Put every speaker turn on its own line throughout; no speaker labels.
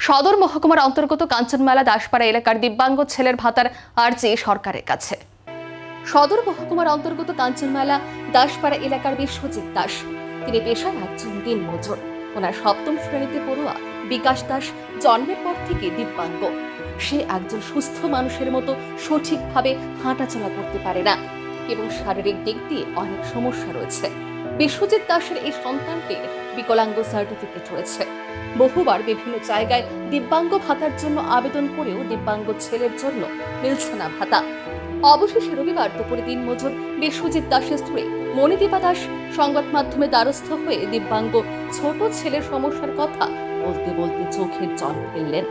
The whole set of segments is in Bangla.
সদর মহকুমার অন্তর্গত কাঞ্চনমালা দাসপাড়া এলাকার দিব্যাঙ্গ ছেলের ভাতার আর্জি সরকারের কাছে। সদর মহকুমার অন্তর্গত কাঞ্চনমালা দাসপাড়া এলাকার বিশ্বজিৎ দাস, তিনি পেশায় একজন দিনমজুর। ওনার সপ্তম শ্রেণীতে পড়ুয়া বিকাশ দাস জন্মের পর থেকে দিব্যাঙ্গ। সে একজন সুস্থ মানুষের মতো সঠিকভাবে হাঁটাচলা করতে পারে না এবং শারীরিক দিক দিয়ে অনেক সমস্যা রয়েছে। বিশ্বজিৎ দাসের এই সন্তানটির বিকলাঙ্গ সার্টিফিকেট রয়েছে। বহুবার বিভিন্ন জায়গায় দিব্যাঙ্গ ভাতার জন্য আবেদন করেও দিব্যাঙ্গ ছেলের জন্য মিলছে না ভাতা। অবশেষে রবিবার দুপুরে দিনমজুর বিশ্বজিৎ দাসের স্ত্রী মণিদীপা দাস সংবাদ মাধ্যমে দ্বারস্থ হয়ে দিব্যাঙ্গ ছোট ছেলের সমস্যার কথা বলতে বলতে চোখের জল ফেললেন।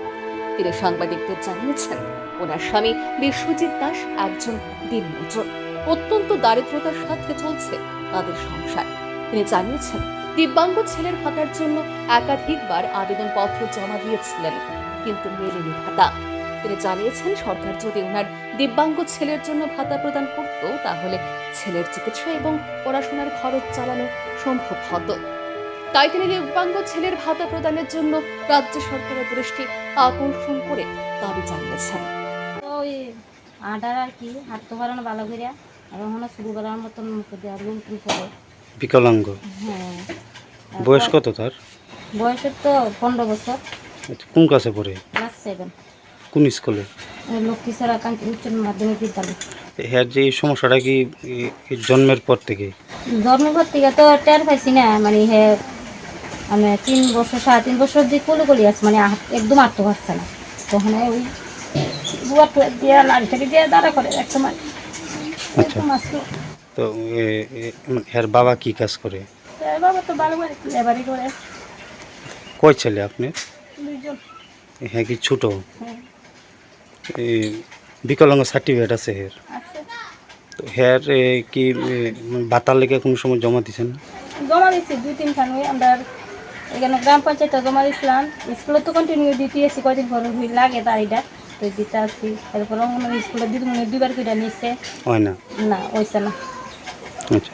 তিনি সাংবাদিকদের জানিয়েছেন, ওনার স্বামী বিশ্বজিৎ দাস একজন দিনমজুর। অত্যন্ত দারিদ্রতার সাথে চলছে তাদের সংসার। তিনি জানিয়েছেন, দিব্যাঙ্গ ছেলের ভাতার জন্য একাধিকবার আবেদনপত্র জমা দিয়েছিলেন, কিন্তু মেলেনি ভাতা। তিনি জানিয়েছেন, সরকার যদি ওনার দিব্যাঙ্গ ছেলের জন্য ভাতা প্রদান করত, তাহলে ছেলের চিকিৎসা এবং পড়াশোনার খরচ চালানো সম্ভব হতো। তাই তিনি দিব্যাঙ্গ ছেলের ভাতা প্রদানের জন্য রাজ্য সরকারের দৃষ্টি আকর্ষণ করে দাবি জানিয়েছেন।
ওই আডার আর কি হাঁটতে পারে না ভালো করে, আর ওখানে শুরু করার মতন মুখে দেওয়া লুমটুম করে।
বিকলাঙ্গ?
হ্যাঁ।
বয়স কত তার?
বয়সের তো 15 বছর।
কোন ক্লাসে পড়ে?
ক্লাস 7।
কোন স্কুলে?
লক্ষ্মীছড়া উচ্চ মাধ্যমিক বিদ্যালয়।
হ্যাঁ, যে এই সমস্যাটা কি জন্মের পর থেকে?
জন্মের পর থেকে তো টের পাইছি না, মানে হ্যাঁ আমি 3 বছর 3.5 বছর দিয়ে কোলে আছে, মানে একদম আটতে পারছে না। তখন ওই বুয়া দিয়ে লাড়ি দিয়ে দাঁড়া করে এক সময়।
আচ্ছা, তো এর বাবা কি কাজ করে?
বাবা তো ভালো করে লেবারি করে।
কয় ছেলে আপনি?
2 জন।
হ্যাঁ, কি ছোট?
হ্যাঁ,
বিকলাঙ্গ সার্টিফিকেট আছে হের?
আছে।
তো হের কি ভাতার লেগে কোনো সময় জমা দিচ্ছেন?
জমা দিচ্ছি 2-3 খান। আমরা এখানে গ্রাম পঞ্চায়েতে জমা দিয়েছিলাম, স্কুলে তো কন্টিনিউ দিতে আসি, কয়দিন পরে লাগে তারিটা তো দিতে আসছি। তারপর অঙ্গনওয়াড়ি স্কুলে দিদিমণি 2বার করে নিচ্ছে,
হয় না?
না হয়েছে না।
আচ্ছা,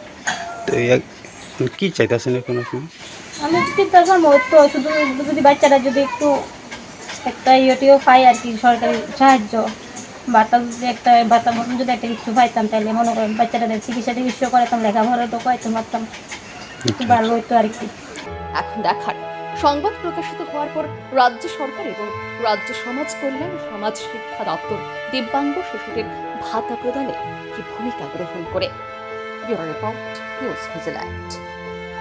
তো কি চাইতেছেন এখন আপনি?
আমি চিন্তা করবো তো শুধু যদি বাচ্চারা যদি একটু একটা ইয়েটিও পাই আর কি, সরকারি সাহায্য বাতা, যদি একটা বাতা মতন যদি একটা কিছু পাইতাম, তাহলে মনে করেন বাচ্চাদের চিকিৎসা টিকিৎসা করাতাম, লেখাপড়া তো করাইতে পারতাম, একটু ভালো হইতো আর কি।
এখন দেখার, সংবাদ প্রকাশিত হওয়ার পর রাজ্য সরকার এবং রাজ্য সমাজ কল্যাণ ও সমাজ শিক্ষা দপ্তর দিব্যাঙ্গ শিশুদের ভাতা প্রদানে কি ভূমিকা গ্রহণ করে। Bureau report, news vigilante.